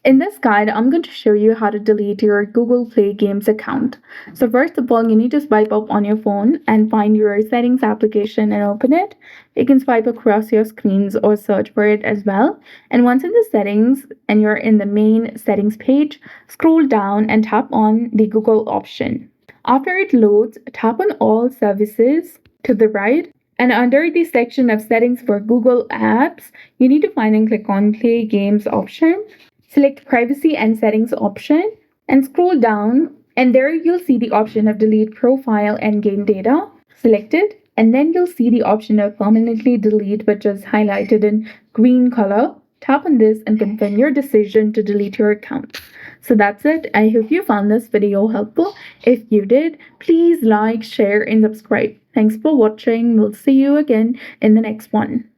In this guide, I'm going to show you how to delete your Google Play Games account. So first of all, you need to swipe up on your phone and find your settings application and open it. You can swipe across your screens or search for it as well. And once in the settings and you're in the main settings page, scroll down and tap on the Google option. After it loads, tap on all services to the right. And under the section of settings for Google Apps, you need to find and click on Play Games option. Select Privacy and Settings option and scroll down, and there you'll see the option of Delete Profile and Game Data. Select it, and then you'll see the option of Permanently Delete, which is highlighted in green color. Tap on this and confirm your decision to delete your account. So that's it. I hope you found this video helpful. If you did, please like, share, and subscribe. Thanks for watching. We'll see you again in the next one.